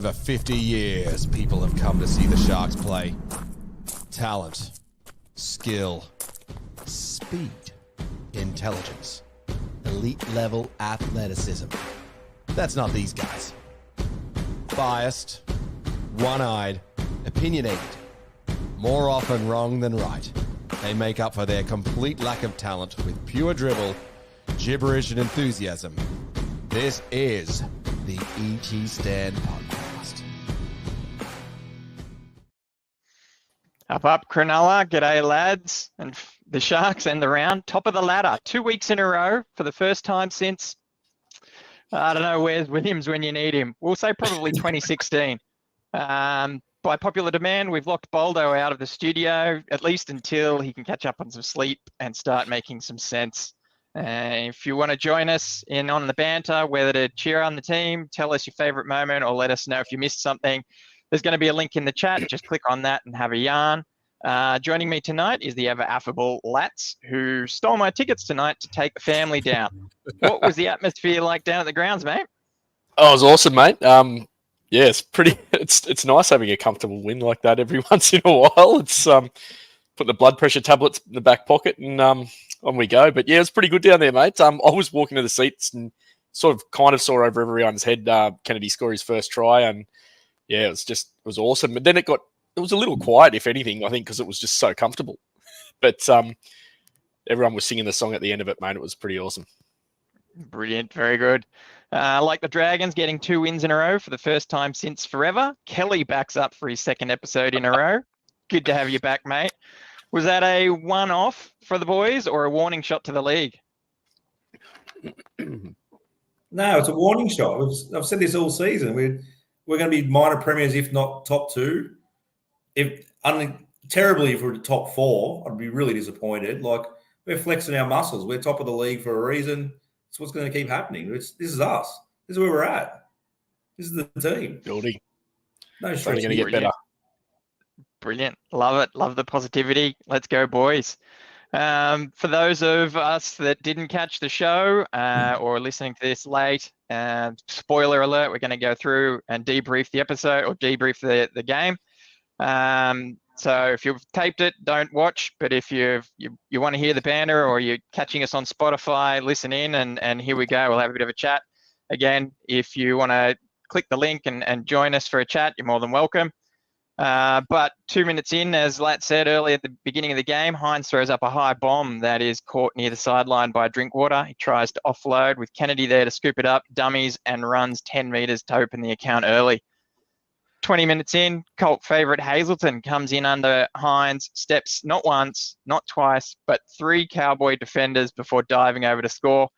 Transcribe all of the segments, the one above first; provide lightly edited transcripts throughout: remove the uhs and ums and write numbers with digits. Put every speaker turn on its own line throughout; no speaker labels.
For 50 years, people have come to see the Sharks play. Talent, skill, speed, intelligence, elite-level athleticism. That's not these guys. Biased, one-eyed, opinionated, more often wrong than right. They make up for their complete lack of talent with pure dribble, gibberish, and enthusiasm. This is the E.T. Stand Podcast.
Up, Cronulla. G'day, lads. And the Sharks end the round. Top of the ladder. 2 weeks in a row for the first time since, I don't know, where's Williams when you need him. We'll say probably 2016. By popular demand, we've locked Boldo out of the studio, at least until he can catch up on some sleep and start making some sense. If you want to join us in on the banter, whether to cheer on the team, tell us your favourite moment, or let us know if you missed something, there's going to be a link in the chat. Just click on that and have a yarn. Joining me tonight is the ever affable Lats, who stole my tickets tonight to take the family down. What was the atmosphere like down at the grounds, mate?
Oh, it was awesome, mate. Yeah, it's pretty. It's nice having a comfortable win like that every once in a while. It's put the blood pressure tablets in the back pocket and on we go. But yeah, it's pretty good down there, mate. I was walking to the seats and kind of saw over everyone's head Kennedy score his first try, and yeah, it was awesome. But then it was a little quiet, if anything, I think, because it was just so comfortable. But everyone was singing the song at the end of it, mate. It was pretty awesome.
Brilliant, very good. Like the Dragons, getting 2 wins in a row for the first time since forever. Kelly backs up for his second episode in a row. Good to have you back, mate. Was that a one-off for the boys or a warning shot to the league?
No, it's a warning shot. I've said this all season. We're going to be minor premiers, if not top 2. Terribly if we're top 4, I'd be really disappointed. Like, we're flexing our muscles. We're top of the league for a reason. It's what's going to keep happening. This is us. This is where we're at. This is the team.
Building.
No
stress. Only going to get better.
Brilliant. Love it. Love the positivity. Let's go, boys. For those of us that didn't catch the show or are listening to this late, spoiler alert, we're going to go through and debrief the episode or debrief the game. So if you've taped it, don't watch. But if you want to hear the banter or you're catching us on Spotify, listen in and here we go. We'll have a bit of a chat. Again, if you want to click the link and join us for a chat, you're more than welcome. But 2 minutes in, as Lat said earlier at the beginning of the game, Hines throws up a high bomb that is caught near the sideline by Drinkwater. He tries to offload with Kennedy there to scoop it up, dummies, and runs 10 metres to open the account early. 20 minutes in, cult favourite Hazelton comes in under Hines, steps not once, not twice, but 3 Cowboy defenders before diving over to score.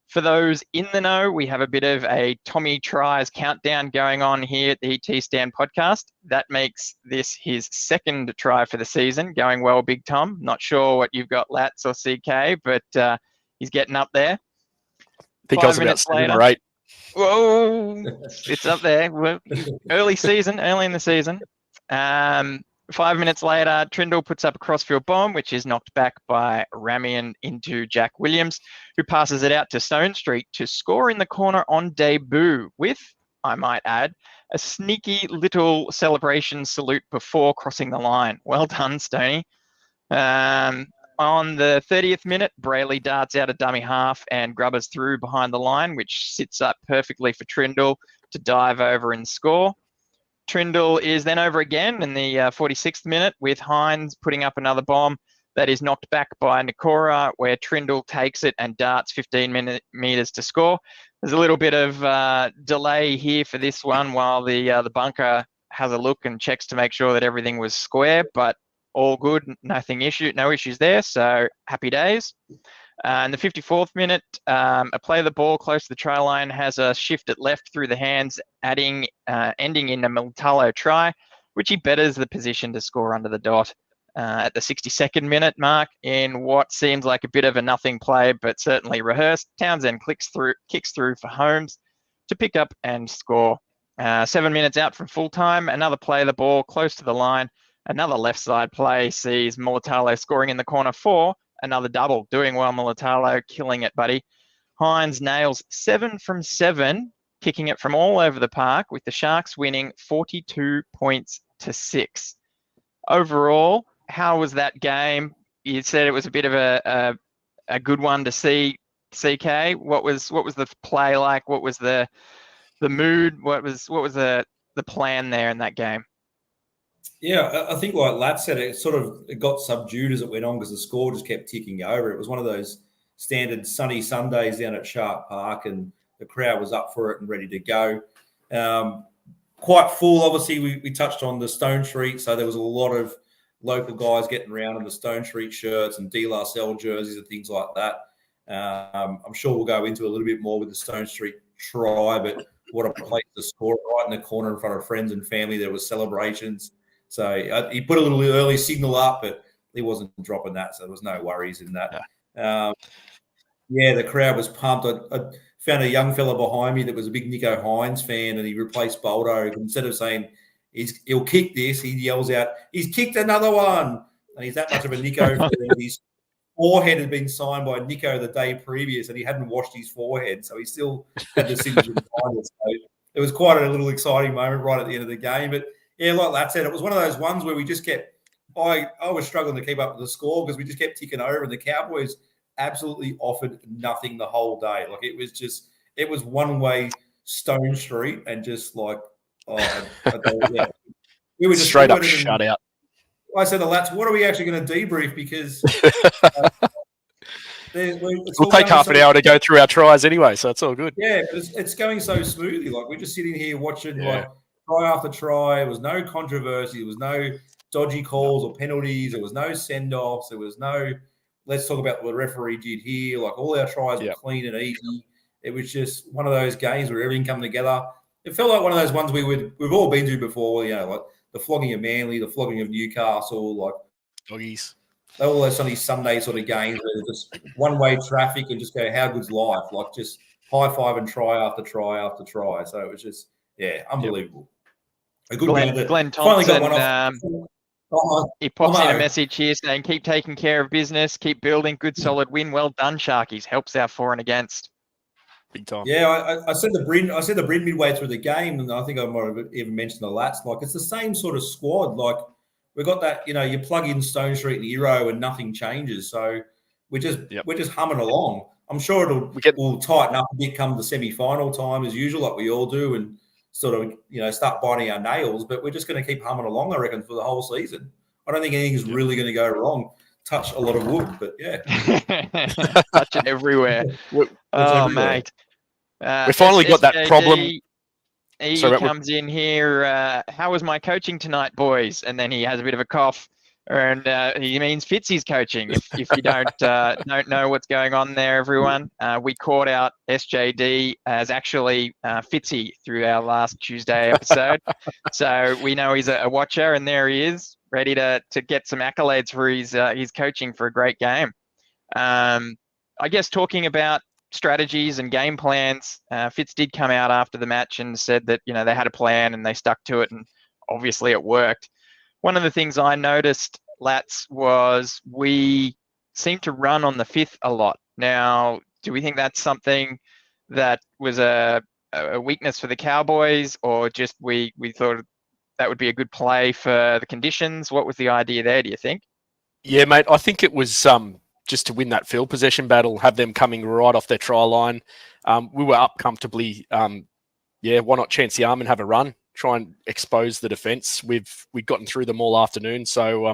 For those in the know, we have a bit of a Tommy Tries countdown going on here at the ET Stand podcast. That makes this his second try for the season. Going well, Big Tom. Not sure what you've got, Lats or CK, but he's getting up there.
I think I was about 7 or 8.
Whoa, it's up there. Early in the season. 5 minutes later, Trindle puts up a crossfield bomb, which is knocked back by Ramian into Jack Williams, who passes it out to Stone Street to score in the corner on debut with, I might add, a sneaky little celebration salute before crossing the line. Well done, Stoney. On the 30th minute, Brayley darts out a dummy half and grubbers through behind the line, which sits up perfectly for Trindle to dive over and score. Trindle is then over again in the 46th minute with Hines putting up another bomb that is knocked back by Nakora, where Trindle takes it and darts 15 metres to score. There's a little bit of delay here for this one while the bunker has a look and checks to make sure that everything was square, but all good, no issues there, so happy days. In the 54th minute, a play of the ball close to the try line has a shift at left through the hands, ending in a Miltalo try, which he betters the position to score under the dot. At the 62nd minute mark, in what seems like a bit of a nothing play, but certainly rehearsed, Townsend kicks through for Holmes to pick up and score. 7 minutes out from full time, another play of the ball close to the line. Another left side play sees Militalo scoring in the corner for another double. Doing well, Militalo, killing it, buddy. Hines nails 7 from 7 kicking it from all over the park, with the Sharks winning 42 points to 6. Overall, how was that game? You said it was a bit of a good one to see. CK, what was the play like? What was the mood? What was the plan there in that game?
Yeah, I think like Lat said, it got subdued as it went on because the score just kept ticking over. It was one of those standard sunny Sundays down at Shark Park, and the crowd was up for it and ready to go. Quite full, obviously. We touched on the Stone Street, so there was a lot of local guys getting around in the Stone Street shirts and De La Salle jerseys and things like that. I'm sure we'll go into a little bit more with the Stone Street try, but what a place to score right in the corner in front of friends and family. There was celebrations. So he put a little early signal up, but he wasn't dropping that, so there was no worries in that. Yeah, the crowd was pumped. I found a young fella behind me that was a big Nico Hines fan, and he replaced Boldo. Instead of saying he'll kick this, he yells out, "He's kicked another one!" And he's that much of a Nico fan. His forehead had been signed by Nico the day previous, and he hadn't washed his forehead, so he still had the signature behind it. So it was quite a little exciting moment right at the end of the game, but. Yeah, like Lat said, it was one of those ones where we just kept – I was struggling to keep up with the score because we just kept ticking over, and the Cowboys absolutely offered nothing the whole day. Like, it was one-way Stone Street, and just like – yeah. We were just
straight up shut out.
I said to Lats, what are we actually going to debrief? Because
we'll take half an hour to go through our tries anyway, so it's all good.
Yeah, but it's going so smoothly. Like, we're just sitting here watching like – try after try. There was no controversy. There was no dodgy calls or penalties. There was no send-offs. There was no, let's talk about what the referee did here. Like, all our tries were clean and easy. It was just one of those games where everything come together. It felt like one of those ones we've all been to before, like the flogging of Manly, the flogging of Newcastle, like
doggies.
All those Sunday sort of games where just one-way traffic and just go, how good's life? Like, just high-five and try after try after try. So it was just, unbelievable. A good
Glenn Thompson, he pops in a message here saying, keep taking care of business, keep building, good solid win. Well done, Sharkies. Helps our for and against.
Big time.
Yeah, I said the Bryn midway through the game, and I think I might have even mentioned the Lats. Like, it's the same sort of squad. Like, we've got that, you plug in Stone Street and Hero and nothing changes. So we're just humming along. I'm sure we'll tighten up a bit come the semi-final time as usual, like we all do, and sort of, start biting our nails, but we're just going to keep humming along, I reckon, for the whole season. I don't think anything's really going to go wrong. Touch a lot of wood, but yeah.
Touch it everywhere. Mate.
We finally got that problem.
He comes in here, how was my coaching tonight, boys? And then he has a bit of a cough. And he means Fitzy's coaching. If you don't know what's going on there, everyone, we caught out SJD as actually Fitzy through our last Tuesday episode. So we know he's a watcher, and there he is, ready to get some accolades for his coaching for a great game. I guess talking about strategies and game plans, Fitz did come out after the match and said that they had a plan and they stuck to it, and obviously it worked. One of the things I noticed, Lats, was we seem to run on the fifth a lot. Now, do we think that's something that was a weakness for the Cowboys, or just we thought that would be a good play for the conditions? What was the idea there, do you think?
Yeah, mate, I think it was just to win that field possession battle, have them coming right off their try line. We were up comfortably. Why not chance the arm and have a run? Try and expose the defence. We've gotten through them all afternoon, so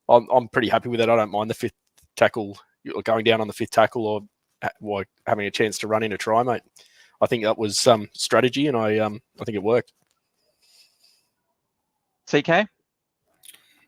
I'm pretty happy with it. I don't mind the fifth tackle, going down on the fifth tackle, or having a chance to run in a try, mate. I think that was strategy, and I think it worked.
CK?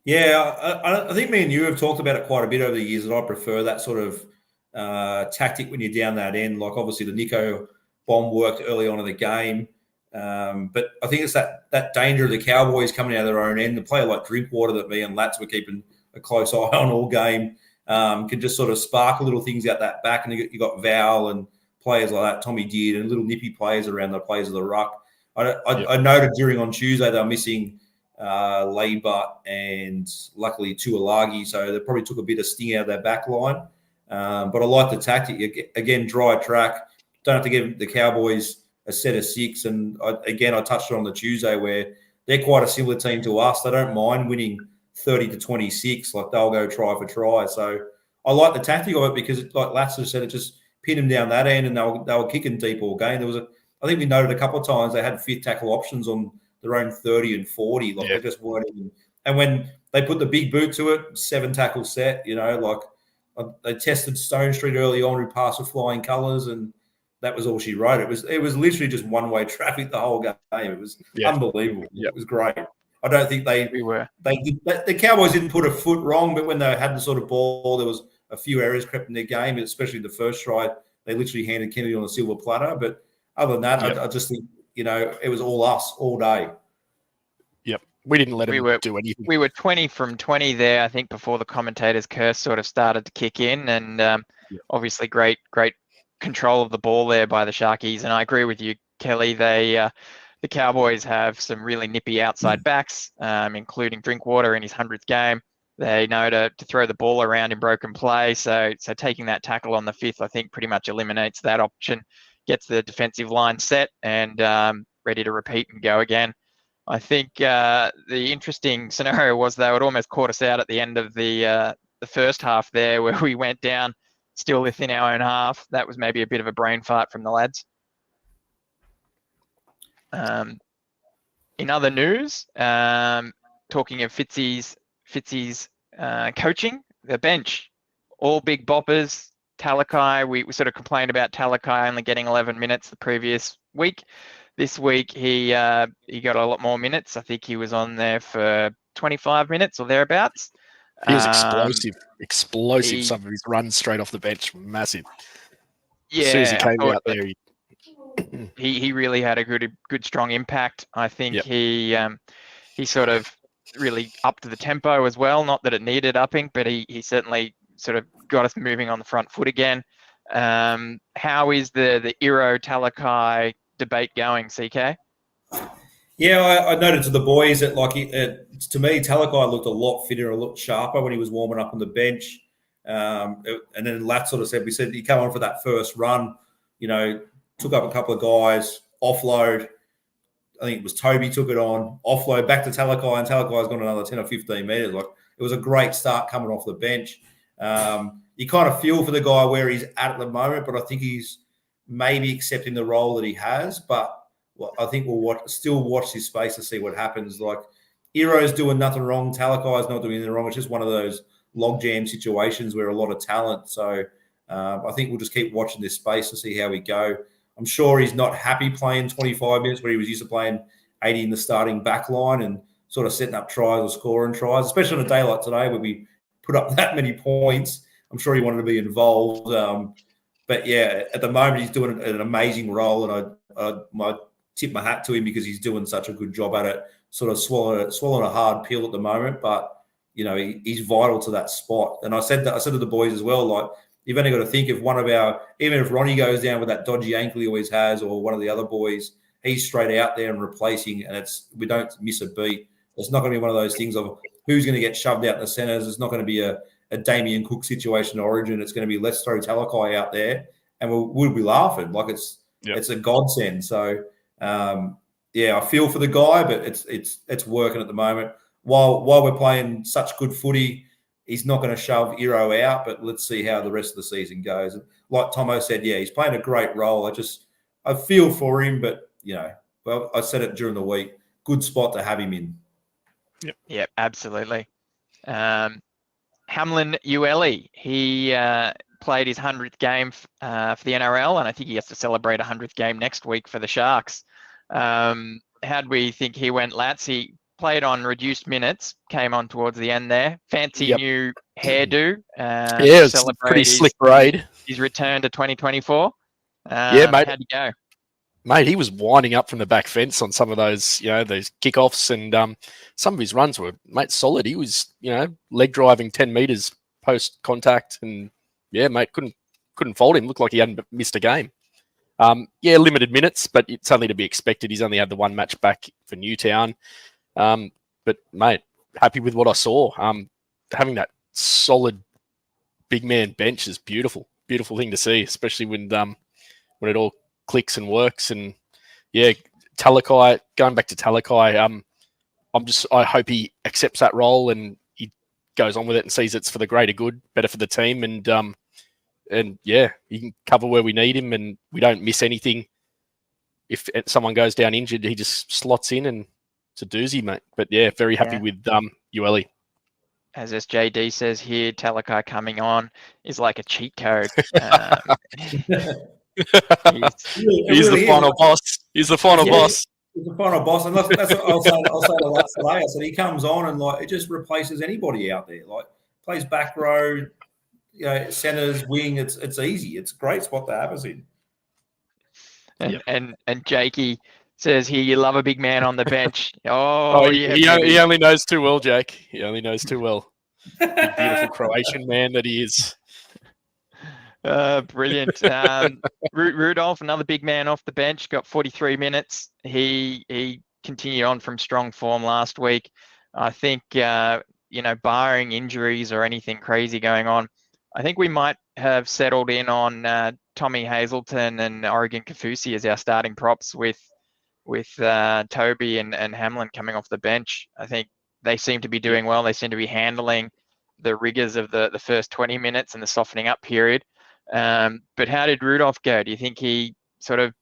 Yeah, I think me and you have talked about it quite a bit over the years, and I prefer that sort of tactic when you're down that end. Like, obviously the Nico bomb worked early on in the game. But I think it's that danger of the Cowboys coming out of their own end. The player like Drinkwater that me and Lats were keeping a close eye on all game can just sort of spark little things out that back. And you got Val and players like that, Tommy Deard, and little nippy players around the players of the ruck. I noted on Tuesday they were missing Laybutt and luckily Tuolagi, so they probably took a bit of sting out of their back line. But I like the tactic. Again, dry track. Don't have to give the Cowboys a set of 6. And I touched on the Tuesday where they're quite a similar team to us. They don't mind winning 30-26. Like they'll go try for try. So I like the tactic of it because, like Latzer said, it just pinned them down that end, and they were kicking deep all game. I think we noted a couple of times they had fifth tackle options on their own 30 and 40. Like they just weren't even. And when they put the big boot to it, 7 tackle set, they tested Stone Street early on, who passed with flying colours, and that was all she wrote. It was literally just one-way traffic the whole game. It was unbelievable.
Yep.
It was great. I don't think the Cowboys didn't put a foot wrong, but when they had the sort of ball, there was a few errors crept in their game, especially the first try. They literally handed Kennedy on a silver platter. But other than that, I just think, it was all us all day.
Yep. We didn't let him do anything.
We were 20 from 20 there, I think, before the commentator's curse sort of started to kick in. And obviously great control of the ball there by the Sharkies. And I agree with you, Kelly. The Cowboys have some really nippy outside backs, including Drinkwater in his 100th game. They know to throw the ball around in broken play. So taking that tackle on the 5th, I think, pretty much eliminates that option, gets the defensive line set and ready to repeat and go again. I think the interesting scenario was they would almost caught us out at the end of the first half there, where we went down still within our own half. That was maybe a bit of a brain fart from the lads. In other news, talking of Fitzy's coaching, the bench, all big boppers. Talakai, we sort of complained about Talakai only getting 11 minutes the previous week. This week he got a lot more minutes. I think he was on there for 25 minutes or thereabouts.
He was explosive. Some of his runs straight off the bench, massive.
Yeah,
as soon as he came out there,
he really had a good strong impact. I think he sort of really upped the tempo as well. Not that it needed upping, but he certainly sort of got us moving on the front foot again. How is the Iro Talakai debate going, CK?
Yeah, I noted to the boys that, to me, Talakai looked a lot fitter, a lot sharper when he was warming up on the bench. And then Lat sort of said, he came on for that first run, took up a couple of guys, offload. I think it was Toby took it on, offload back to Talakai, and Talakai's gone another 10 or 15 metres. It was a great start coming off the bench. You kind of feel for the guy where he's at the moment, but I think he's maybe accepting the role that he has. But I think we'll still watch his space to see what happens. Iro's doing nothing wrong. Talakai's not doing anything wrong. It's just one of those logjam situations where a lot of talent. So I think we'll just keep watching this space to see how we go. I'm sure he's not happy playing 25 minutes where he was used to playing 80 in the starting back line and sort of setting up tries or scoring tries, especially on a day like today where we put up that many points. I'm sure he wanted to be involved. But yeah, at the moment he's doing an amazing role, and I tip my hat to him because he's doing such a good job at it, sort of swallowing a hard pill at the moment. But, he's vital to that spot. And I said to the boys as well, you've only got to think even if Ronnie goes down with that dodgy ankle he always has, or one of the other boys, he's straight out there and replacing, and we don't miss a beat. It's not going to be one of those things of who's going to get shoved out in the centres. It's not going to be a Damien Cook situation in Origin. It's going to be let's throw Talakai out there, and we'll be laughing. It's a godsend. So I feel for the guy, but it's working at the moment. While we're playing such good footy, he's not going to shove Iro out, but let's see how the rest of the season goes. And like Tomo said, he's playing a great role. I feel for him, but I said it during the week. Good spot to have him in.
Yep, absolutely. Hamlin Ueli, he played his 100th game for the NRL, and I think he has to celebrate a 100th game next week for the Sharks. How do we think he went, Lats? He played on reduced minutes, came on towards the end there. Fancy new hairdo.
It's pretty slick braid.
His return to 2024.
Mate.
How'd he go?
Mate, he was winding up from the back fence on some of those, those kickoffs, and some of his runs were, solid. He was, leg driving 10 meters post contact, and mate, couldn't fault him. Looked like he hadn't missed a game. Limited minutes, but it's only to be expected. He's only had the one match back for Newtown. But mate, happy with what I saw. Having that solid big man bench is beautiful thing to see, especially when it all clicks and works. And yeah, Talakai, going back to Talakai, I hope he accepts that role and he goes on with it and sees it's for the greater good, better for the team, and yeah, he can cover where we need him, and we don't miss anything. If someone goes down injured, he just slots in, and it's a doozy, mate. But yeah, very happy with Ueli.
As SJD says here, Talakai coming on is like a cheat code.
He's the final boss. He's the final boss.
He's the final boss, and that's what I'll say to Lutz today. I said he comes on and like it just replaces anybody out there. Like plays back row, centers, wing. It's easy. It's a great spot to have us in.
And Jakey says here, you love a big man on the bench. Oh,
he only knows too well, Jake. He only knows too well. Big, beautiful Croatian man that he is.
Brilliant. Rudolph, another big man off the bench, got 43 minutes. He continued on from strong form last week. I think, barring injuries or anything crazy going on, I think we might have settled in on Tommy Hazelton and Oregon Kafusi as our starting props with Toby and Hamlin coming off the bench. I think they seem to be doing well. They seem to be handling the rigors of the first 20 minutes and the softening up period. But how did Rudolph go? Do you think he sort of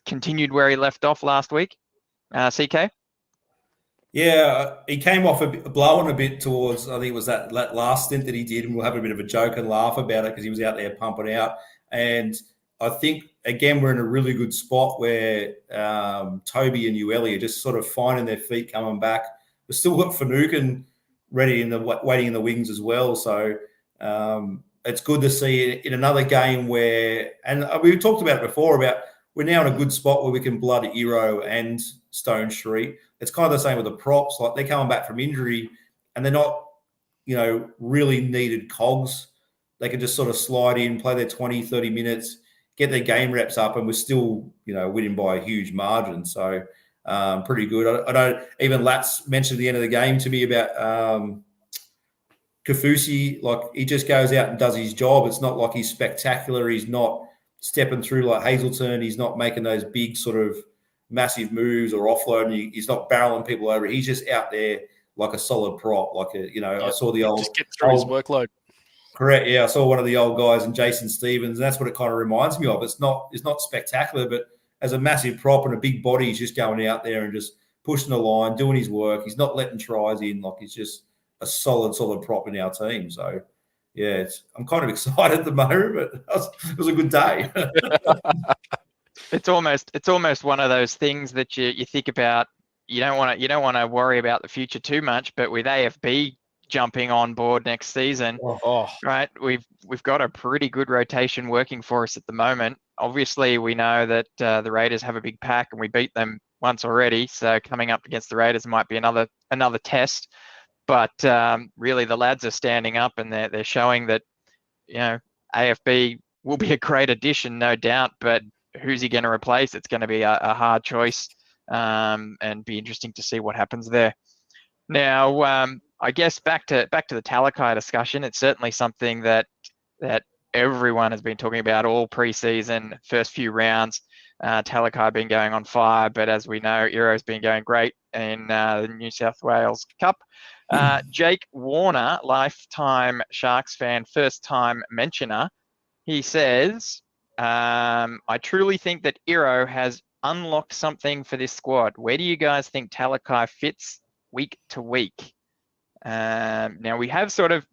continued where he left off last week? CK?
Yeah, he came off blowing a bit towards, I think it was that last stint that he did, and we'll have a bit of a joke and laugh about it because he was out there pumping out. And I think, again, we're in a really good spot where Toby and Ueli are just sort of finding their feet coming back. We've still got Finucane ready waiting in the wings as well. So it's good to see in another game where, and we talked about it before, about we're now in a good spot where we can blood Iro and Stone Street. It's kind of the same with the props. Like they're coming back from injury and they're not, really needed cogs. They can just sort of slide in, play their 20, 30 minutes, get their game reps up, and we're still, winning by a huge margin. So pretty good. I know even Latz mentioned at the end of the game to me about Kafusi. Like he just goes out and does his job. It's not like he's spectacular. He's not stepping through like Hazelton. He's not making those big sort of massive moves or offloading. He's not barreling people over. He's just out there like a solid prop. Like I saw the old
just get through his workload.
Correct. Yeah, I saw one of the old guys and Jason Stevens, and that's what it kind of reminds me of. It's not spectacular, but as a massive prop and a big body, he's just going out there and just pushing the line, doing his work. He's not letting tries in. Like he's just a solid prop in our team. So yeah, I'm kind of excited at the moment, but it was a good day.
It's almost one of those things that you think about. You don't want to worry about the future too much, but with AFB jumping on board next season, right? We've got a pretty good rotation working for us at the moment. Obviously, we know that the Raiders have a big pack, and we beat them once already. So coming up against the Raiders might be another test. But really, the lads are standing up, and they're showing that AFB will be a great addition, no doubt. But who's he going to replace? It's going to be a hard choice, and be interesting to see what happens there. Now, I guess back to the Talakai discussion. It's certainly something that everyone has been talking about all preseason, first few rounds. Talakai been going on fire, but as we know, Iro's been going great in the New South Wales Cup. Jake Warner, lifetime Sharks fan, first time mentioner. He says, I truly think that Iro has unlocked something for this squad. Where do you guys think Talakai fits week to week? Now, we have sort of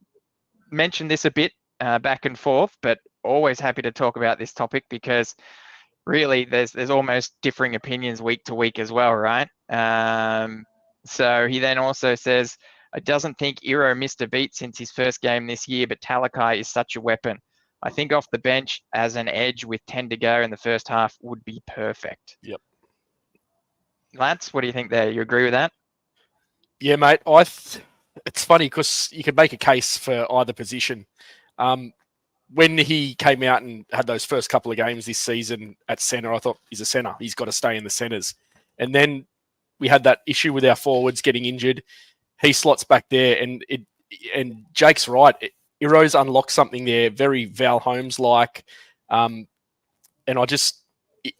mentioned this a bit back and forth, but always happy to talk about this topic because really there's almost differing opinions week to week as well, right? So he then also says, I doesn't think Iro missed a beat since his first game this year, but Talakai is such a weapon. I think off the bench as an edge with 10 to go in the first half would be perfect.
Yep.
Lance, what do you think there? You agree with that?
Yeah, mate. It's funny because you could make a case for either position. When he came out and had those first couple of games this season at centre, I thought he's a centre. He's got to stay in the centres. And then we had that issue with our forwards getting injured. He slots back there, and Jake's right. Iro's unlocked something there, very Val Holmes-like. And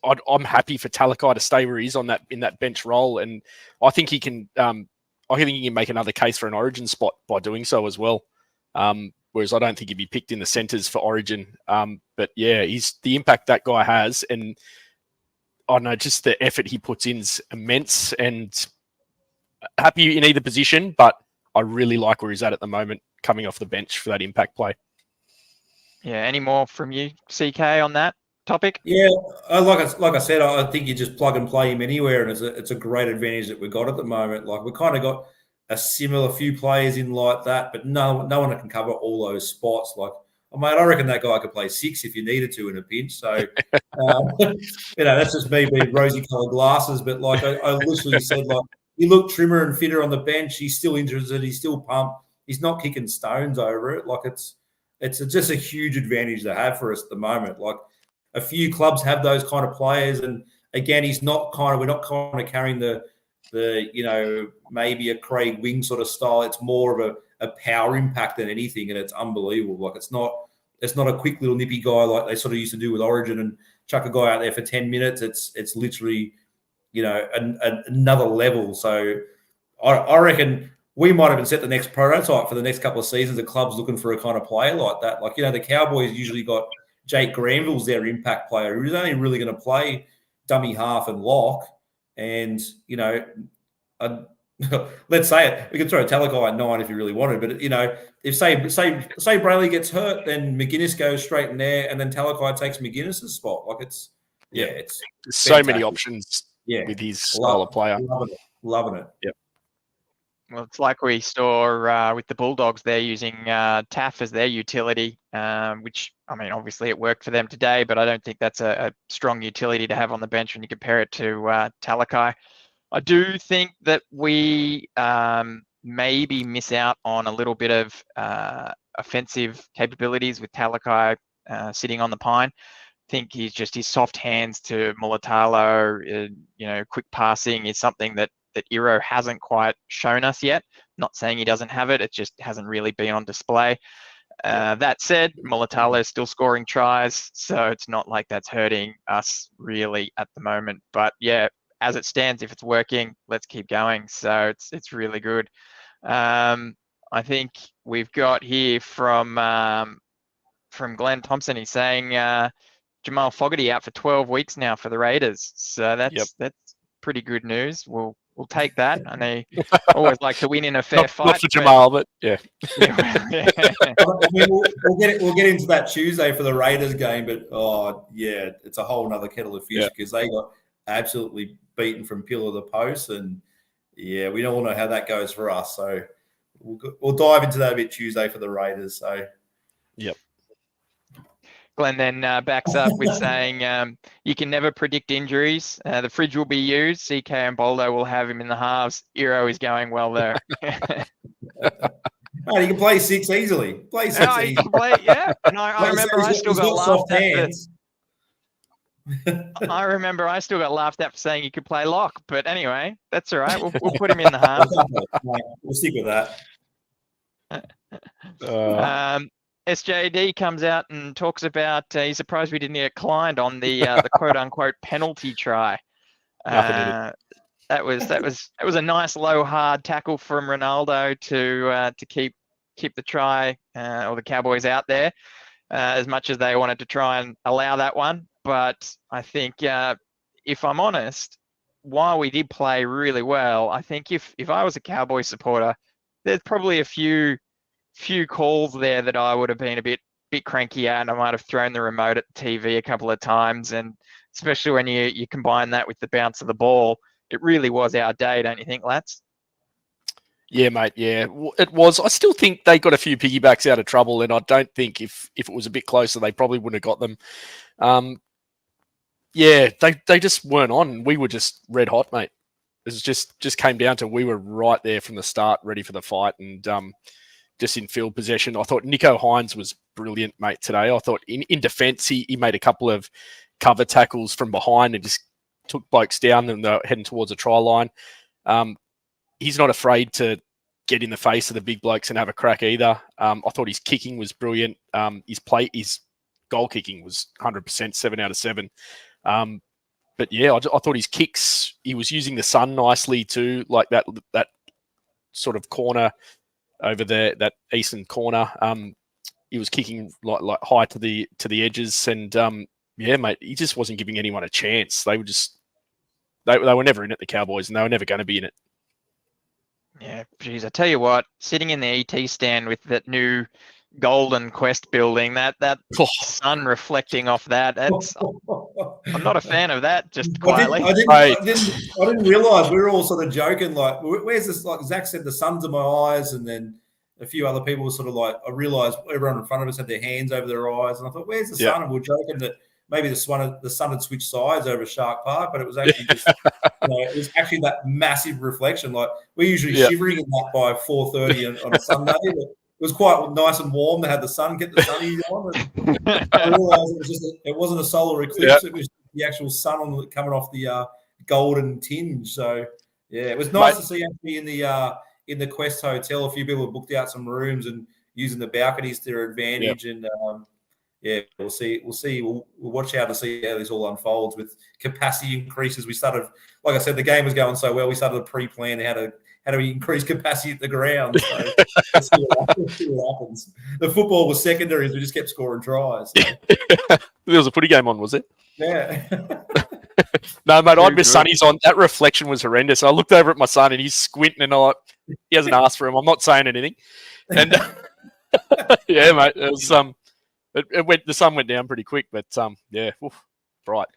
I'm happy for Talakai to stay where he is in that bench role, and I think he can. I think he can make another case for an Origin spot by doing so as well. Whereas I don't think he'd be picked in the centres for Origin. But yeah, he's the impact that guy has, and I don't know, just the effort he puts in is immense. And happy in either position, but I really like where he's at the moment, coming off the bench for that impact play.
Yeah. Any more from you, CK, on that topic?
Yeah, like I said, I think you just plug and play him anywhere, and it's a great advantage that we've got at the moment. Like we kind of got a similar few players in like that, but no one can cover all those spots. Like, I reckon that guy could play 6 if you needed to in a pinch. So, that's just me being rosy-coloured glasses. But like I literally said, like he looked trimmer and fitter on the bench. He's still interested. He's still pumped. He's not kicking stones over it. Like it's just a huge advantage to have for us at the moment. Like a few clubs have those kind of players, and again, we're not kind of carrying the maybe a Craig Wing sort of style. It's more of a power impact than anything, and it's unbelievable. Like it's not a quick little nippy guy like they sort of used to do with Origin and chuck a guy out there for 10 minutes. It's literally another level. So I reckon we might even set the next prototype for the next couple of seasons of clubs looking for a kind of player like that. Like, the Cowboys usually got Jake Granville's their impact player, who's only really going to play dummy half and lock. And, let's say it, we could throw Talakai at 9 if you really wanted. But, if say Brayley gets hurt, then McGuinness goes straight in there, and then Talakai takes McGuinness's spot. Like it's
there's so many options with his style of player.
Loving it.
Yep.
Well, it's like we saw with the Bulldogs. They're using Taff as their utility, which, obviously it worked for them today, but I don't think that's a strong utility to have on the bench when you compare it to Talakai. I do think that we maybe miss out on a little bit of offensive capabilities with Talakai sitting on the pine. I think his soft hands to Mulatalo, quick passing is something that Iro hasn't quite shown us yet. Not saying he doesn't have it, it just hasn't really been on display. That said, Mulatalo is still scoring tries, so it's not like that's hurting us really at the moment. But yeah, as it stands, if it's working, let's keep going. So it's really good. I think we've got here from Glenn Thompson. He's saying Jamal Fogarty out for 12 weeks now for the Raiders. So that's pretty good news. We'll take that. And they always like to win in a fair fight.
Not for Jamal, but yeah.
We'll get into that Tuesday for the Raiders game, but it's a whole nother kettle of fish because they got absolutely beaten from pillar to post, and we don't know how that goes for us. So we'll dive into that a bit Tuesday for the Raiders. So
Glenn then backs up with saying you can never predict injuries. The fridge will be used. CK and Boldo will have him in the halves. Iro is going well there.
Oh, you can play 6 easily. Play 6 easily.
And I remember I still got laughed at. I remember I still got laughed at for saying you could play lock. But anyway, that's all right. We'll put him in the halves.
We'll stick with
that. SJD comes out and talks about he's surprised we didn't get climbed on the quote unquote penalty try. That was a nice low hard tackle from Ronaldo to keep the try or the Cowboys out there as much as they wanted to try and allow that one. But I think if I'm honest, while we did play really well, I think if I was a Cowboys supporter, there's probably a few calls there that I would have been a bit cranky at, and I might have thrown the remote at the TV a couple of times. And especially when you combine that with the bounce of the ball, it really was our day, don't you think, Lats?
Yeah, mate. Yeah, it was. I still think they got a few piggybacks out of trouble, and I don't think if it was a bit closer, they probably wouldn't have got them. They just weren't on. We were just red hot, mate. It was just came down to we were right there from the start, ready for the fight, and just in field possession. I thought Nico Hines was brilliant, mate, today. I thought in defence, he made a couple of cover tackles from behind and just took blokes down and they're heading towards a try line. He's not afraid to get in the face of the big blokes and have a crack either. I thought his kicking was brilliant. His goal kicking was 100%, 7 out of 7. but yeah, I thought his kicks, he was using the sun nicely too, like that sort of corner over there, that eastern corner. He was kicking like high to the edges, and yeah, mate, he just wasn't giving anyone a chance. They were just they were never in it, the Cowboys, and they were never going to be in it.
Yeah, geez, I tell you what, sitting in the ET stand with that new Golden Quest building, that sun reflecting off that, I'm not a fan of that. Just quietly,
I didn't realize we were all sort of joking. Like, where's this? Like Zach said, the sun's in my eyes, and then a few other people were sort of like, I realized everyone in front of us had their hands over their eyes, and I thought, where's the sun? And we were joking that maybe the sun had switched sides over Shark Park, but it was actually just, it was actually that massive reflection. Like, we're usually shivering in that by 4:30 on a Sunday, but it was quite nice and warm to have the sun, get the sunnies on. And I realized it wasn't a solar eclipse; it was the actual sun coming off the golden tinge. So yeah, it was nice to see actually in the Quest Hotel. A few people have booked out some rooms and using the balconies to their advantage, and we'll see. We'll watch out to see how this all unfolds with capacity increases. We started, like I said, the game was going so well. We started to pre-plan how to increase capacity at the ground. So let's see what happens. The football was secondary as we just kept scoring tries. So.
There was a footy game on, was it?
Yeah.
No, mate, I missed Sonny's on. That reflection was horrendous. I looked over at my son and he's squinting and he hasn't asked for him. I'm not saying anything. And yeah, mate, it was the sun went down pretty quick, but bright.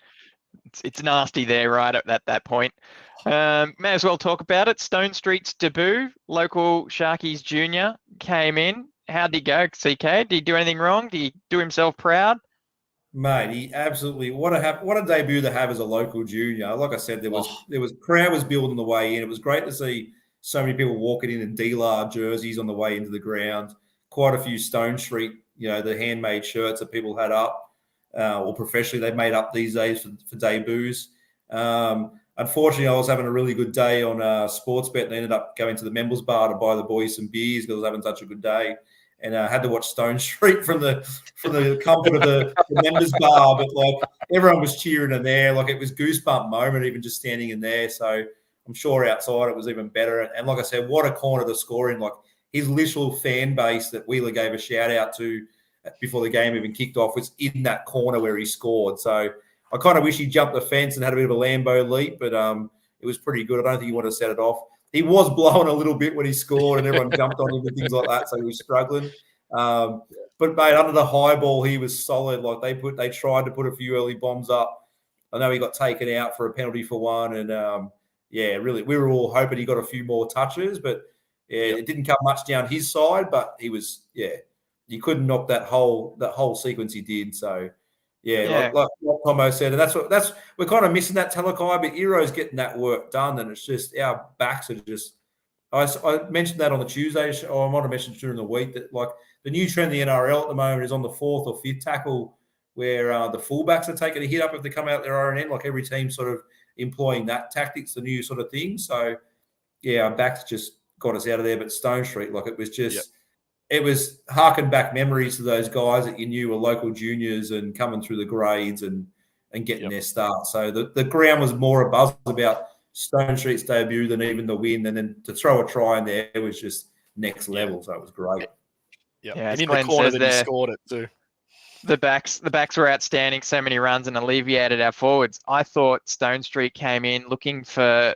It's nasty there, right at that point. May as well talk about it. Stone Street's debut, local Sharkies junior, came in. How'd he go, CK? Did he do anything wrong? Did he do himself proud?
Mate, he absolutely what a debut to have as a local junior. Like I said, there was crowd was building the way in. It was great to see so many people walking in D-Lar jerseys on the way into the ground. Quite a few Stone Street, the handmade shirts that people had up, or professionally they made up these days for debuts. Unfortunately, I was having a really good day on Sportsbet and I ended up going to the members bar to buy the boys some beers because I was having such a good day. And I had to watch Stone Street from the comfort of the members bar, but like everyone was cheering in there, like it was goosebump moment, even just standing in there. So I'm sure outside it was even better. And like I said, what a corner to score in! Like his literal fan base that Wheeler gave a shout out to before the game even kicked off was in that corner where he scored. So I kind of wish he jumped the fence and had a bit of a Lambo leap, but it was pretty good. I don't think he would have set it off. He was blowing a little bit when he scored and everyone jumped on him and things like that, so he was struggling. But, mate, under the high ball, he was solid. Like they tried to put a few early bombs up. I know he got taken out for a penalty for one. And, really, we were all hoping he got a few more touches. But, it didn't come much down his side. But he was, you couldn't knock that whole sequence he did. So, like Tomo said, and we're kind of missing that Talakai, but Eero's getting that work done, and it's just our backs are just. I mentioned that on the Tuesday show, or I might have mentioned during the week that like the new trend in the NRL at the moment is on the fourth or fifth tackle, where the fullbacks are taking a hit up if they come out their own end. Like every team sort of employing that tactics, the new sort of thing. So our backs just got us out of there. But Stone Street, like it was just. Yep. It was harking back memories to those guys that you knew were local juniors and coming through the grades and getting their start. So the ground was more abuzz about Stone Street's debut than even the win. And then to throw a try in there was just next level. So it was great.
Yeah, and in the corner that he scored it too.
The backs were outstanding. So many runs and alleviated our forwards. I thought Stone Street came in looking for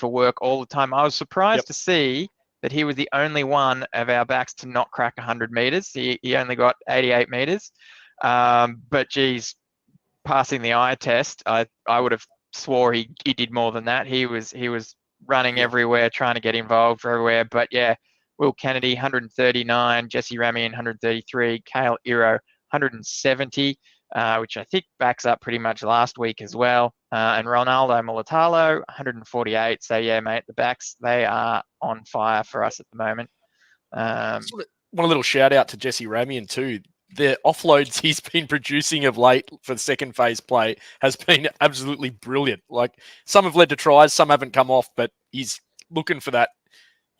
work all the time. I was surprised to see that he was the only one of our backs to not crack 100 meters. He only got 88 meters. But geez, passing the eye test, I would have swore he did more than that. He was running everywhere, trying to get involved everywhere. But Will Kennedy 139, Jesse Ramian 133, Cale Iro 170. Which I think backs up pretty much last week as well. And Ronaldo Mulatalo, 148. So, mate, the backs, they are on fire for us at the moment.
Want a little shout out to Jesse Ramian too. The offloads he's been producing of late for the second phase play has been absolutely brilliant. Like some have led to tries, some haven't come off, but he's looking for that,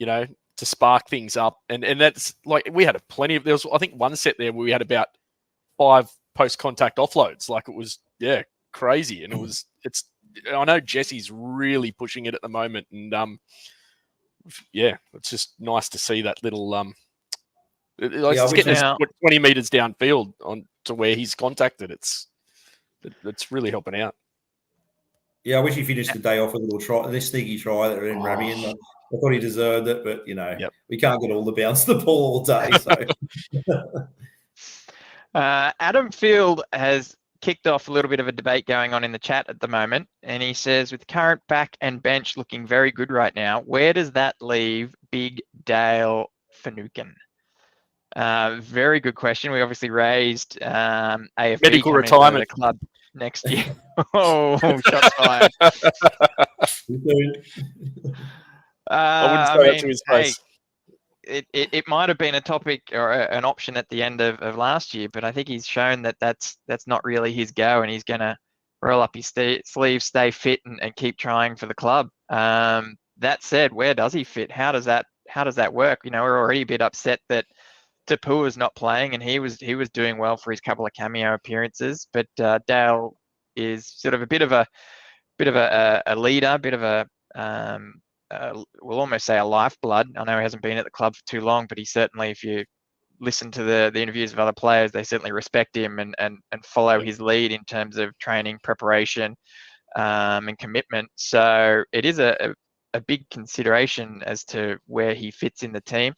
to spark things up. And that's like we had there was, I think, one set there where we had about 5 post-contact offloads. Like it was, crazy. And it's I know Jesse's really pushing it at the moment, and it's just nice to see that little it's getting us 20 meters downfield on to where he's contacted. It's really helping out.
Yeah, I wish he finished the day off with a little try, this sneaky try that in Rami. And I thought he deserved it, but we can't get all the bounce the ball all day. So
Adam Field has kicked off a little bit of a debate going on in the chat at the moment, and he says, with current back and bench looking very good right now, where does that leave Big Dale Finucane? Very good question. We obviously raised AFB
medical retirement
to the club next year. Oh, shots fired.
I wouldn't say that to his face.
It might have been a topic or an option at the end of last year, but I think he's shown that that's not really his go, and he's going to roll up his sleeves, stay fit, and keep trying for the club. That said, where does he fit? How does that work? We're already a bit upset that Tapua's not playing, and he was doing well for his couple of cameo appearances. But Dale is sort of a bit of a leader, a bit of a we'll almost say a lifeblood. I know he hasn't been at the club for too long, but he certainly, if you listen to the interviews of other players, they certainly respect him and follow his lead in terms of training, preparation, and commitment. So it is a big consideration as to where he fits in the team.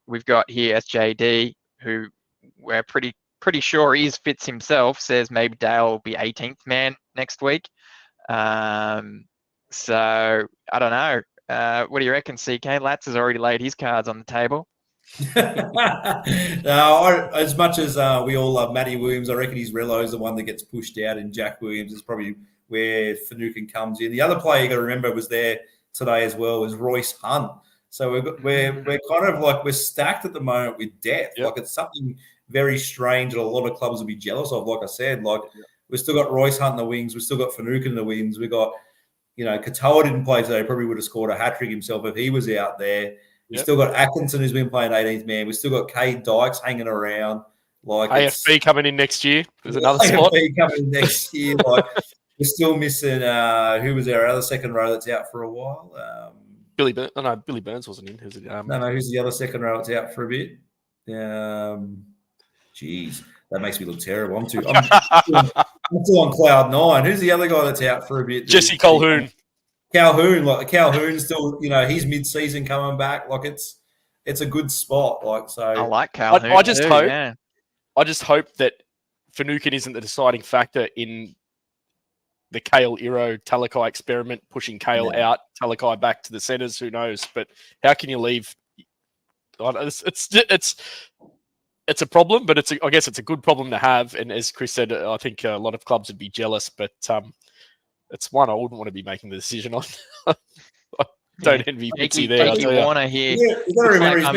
We've got here SJD, who we're pretty sure he fits himself, says maybe Dale will be 18th man next week. So I don't know. What do you reckon, CK? Latz has already laid his cards on the table.
No, as much as we all love Matty Williams, I reckon he's Relo's the one that gets pushed out, and Jack Williams is probably where Finucane comes in. The other player you got to remember was there today as well is Royce Hunt. So we're kind of like we're stacked at the moment with depth.
Yep.
Like it's something very strange that a lot of clubs will be jealous of. Like I said, we've still got Royce Hunt in the wings. We've still got Finucane in the wings. We got, Katoa didn't play today. Probably would have scored a hat trick himself if he was out there. We've still got Atkinson, who's been playing 18th man. We've still got Cade Dykes hanging around. Like
AFB coming in next year. There's another spot.
AFB coming in next year. Like we're still missing. Who was our other second row that's out for a while?
Billy Burns wasn't in. Who's it?
No. Who's the other second row that's out for a bit? Geez, that makes me look terrible. I'm still on cloud nine. Who's the other guy that's out for a bit?
Jesse Calhoun.
Calhoun's still, he's mid-season coming back. Like it's a good spot. Like so,
I like Calhoun.
I just hope that Finucane isn't the deciding factor in the Kale Iro Talakai experiment, pushing Kale out, Talakai back to the centres. Who knows? But how can you leave? It's a problem, but I guess it's a good problem to have. And as Chris said, I think a lot of clubs would be jealous, but it's one I wouldn't want to be making the decision on. I don't envy Pixie there.
Jakey Warner here. Yeah,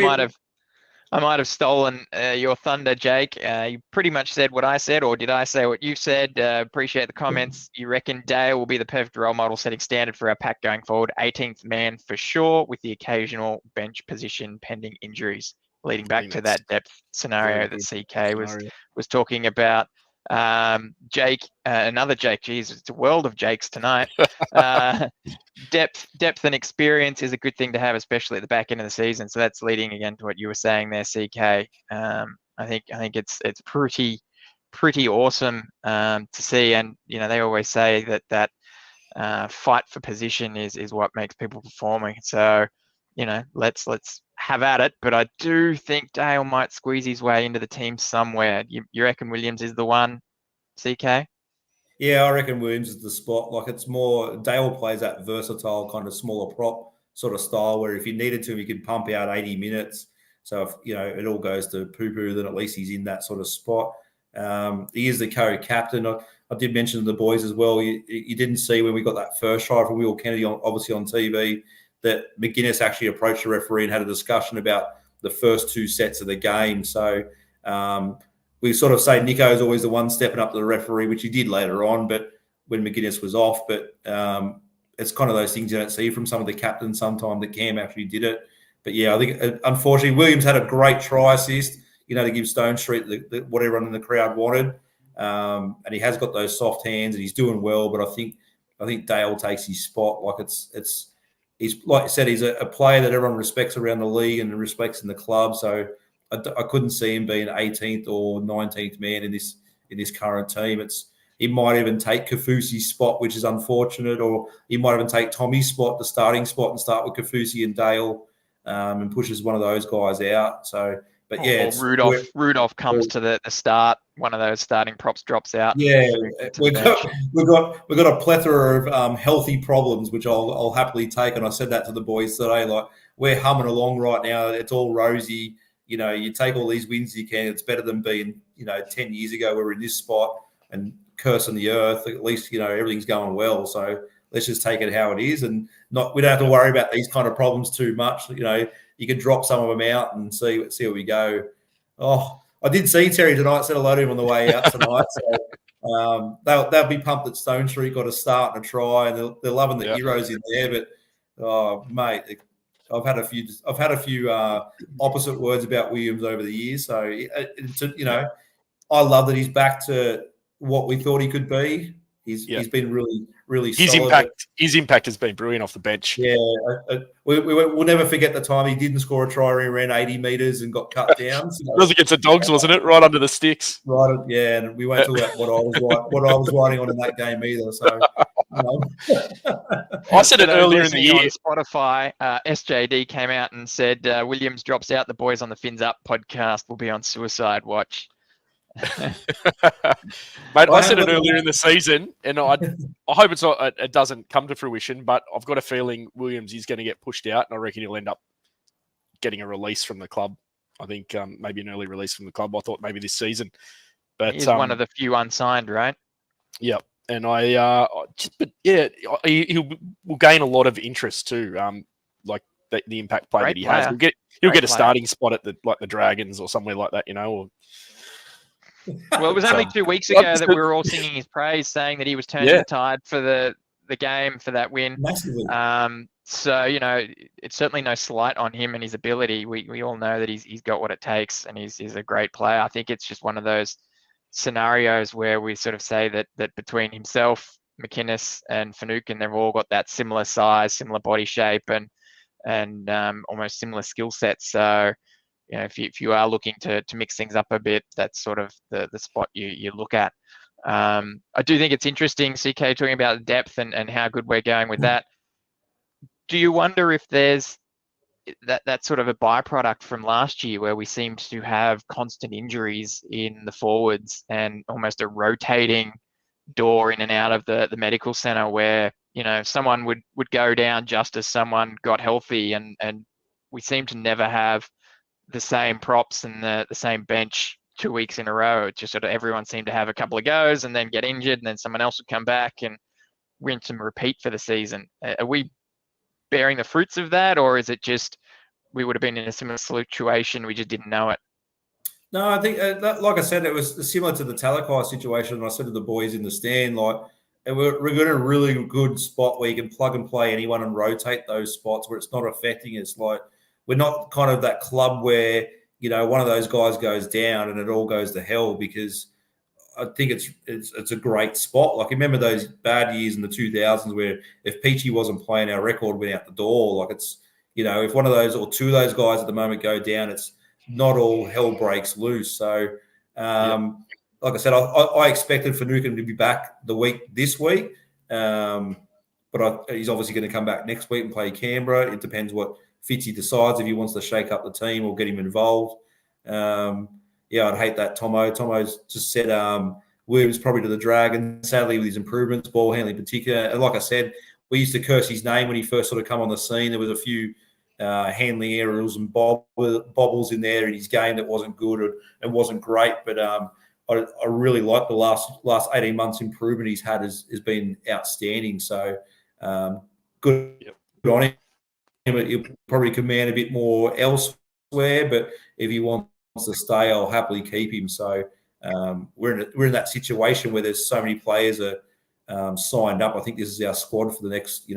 I might have stolen your thunder, Jake. You pretty much said what I said, or did I say what you said? Appreciate the comments. You reckon Dale will be the perfect role model, setting standard for our pack going forward. 18th man for sure, with the occasional bench position pending injuries. Leading back to that depth scenario that CK was talking about. Jake, another Jake, geez, it's a world of Jakes tonight. Depth and experience is a good thing to have, especially at the back end of the season. So that's leading again to what you were saying there, CK. I think it's pretty awesome to see, and they always say that fight for position is what makes people performing. So let's have at it, but I do think Dale might squeeze his way into the team somewhere. You reckon Williams is the one, CK?
Yeah, I reckon Williams is the spot. Like it's more, Dale plays that versatile kind of smaller prop sort of style where if you needed to, he could pump out 80 minutes. So if, it all goes to poo-poo, then at least he's in that sort of spot. He is the co-captain. I did mention to the boys as well, you didn't see when we got that first try from Will Kennedy, obviously on TV, that McGuinness actually approached the referee and had a discussion about the first two sets of the game. So we sort of say Nico's always the one stepping up to the referee, which he did later on, but when McGuinness was off. But it's kind of those things you don't see from some of the captains sometimes that Cam actually did it. But, yeah, I think, unfortunately, Williams had a great try assist, to give Stone Street what everyone in the crowd wanted. and he has got those soft hands, and he's doing well. But I think Dale takes his spot. Like he's like I said, he's a player that everyone respects around the league and respects in the club. So I couldn't see him being 18th or 19th man in this current team. He might even take Kafusi's spot, which is unfortunate, or he might even take Tommy's spot, the starting spot, and start with Kafusi and Dale, and pushes one of those guys out. So, but yeah,
Rudolph comes to the start. One of those starting props drops out.
Yeah, we've got a plethora of healthy problems, which I'll happily take. And I said that to the boys today. Like, we're humming along right now. It's all rosy. You take all these wins you can. It's better than being 10 years ago we were in this spot and cursing the earth. At least everything's going well. So let's just take it how it is, and we don't have to worry about these kind of problems too much. You can drop some of them out and see where we go. Oh, I did see Terry tonight. Said hello to him on the way out tonight. So they'll be pumped that Stone Street got a start and a try, and they're loving the heroes in there. But mate, I've had a few opposite words about Williams over the years. So I love that he's back to what we thought he could be. He's been really, really solid.
His impact has been brilliant off the bench.
Yeah, we'll never forget the time he didn't score a try. He ran 80 metres and got cut down. So,
it was against the Dogs, wasn't it? Right under the sticks.
Right, yeah. And we won't talk about what I was writing on in that game either. So,
I said it earlier in the year.
On Spotify, SJD came out and said Williams drops out. The Boys on the Fins Up podcast will be on suicide watch.
Mate, I said it earlier in the season, and I hope it doesn't come to fruition, but I've got a feeling Williams is going to get pushed out, and I reckon he'll end up getting a release from the club. I think maybe an early release from the club. I thought maybe this season, but
he's one of the few unsigned, right?
Yeah, and will gain a lot of interest too. Like the impact play that he has. He'll get a starting spot at the Dragons or somewhere like that, or.
Well, it was only 2 weeks ago that we were all singing his praise, saying that he was turning the tide for the game, for that win.
Massively.
So, it's certainly no slight on him and his ability. We all know that he's got what it takes, and he's a great player. I think it's just one of those scenarios where we sort of say that between himself, McInnes, and Finucane, they've all got that similar size, similar body shape, and almost similar skill sets. So, if you are looking to mix things up a bit, that's sort of the spot you look at. I do think it's interesting, CK, talking about depth and how good we're going with that. Do you wonder if there's that sort of a byproduct from last year where we seemed to have constant injuries in the forwards and almost a rotating door in and out of the medical centre where, someone would go down just as someone got healthy, and we seem to never have the same props and the same bench 2 weeks in a row. It's just sort of everyone seemed to have a couple of goes and then get injured, and then someone else would come back and rinse and repeat for the season. Are we bearing the fruits of that, or is it just we would have been in a similar situation, we just didn't know it?
No, I think, like I said, it was similar to the Talakai situation. I said to the boys in the stand, we're in a really good spot where you can plug and play anyone and rotate those spots where it's not affecting us. We're not kind of that club where, one of those guys goes down and it all goes to hell, because I think it's a great spot. Remember those bad years in the 2000s where if Peachy wasn't playing, our record went out the door. If one of those or two of those guys at the moment go down, it's not all hell breaks loose. So, like I said, I expected Finucane to be back this week. But he's obviously going to come back next week and play Canberra. It depends what Fitzy decides, if he wants to shake up the team or get him involved. I'd hate that, Tomo. Tomo's just said Williams probably to the Dragons, sadly, with his improvements, ball handling in particular. And like I said, we used to curse his name when he first sort of come on the scene. There was a few handling aerials and bobbles in there in his game that wasn't good and wasn't great. But I really like the last 18 months improvement he's had has been outstanding. So good on him. He'll probably command a bit more elsewhere, but if he wants to stay, I'll happily keep him. So we're in that situation where there's so many players are signed up. I think this is our squad for the next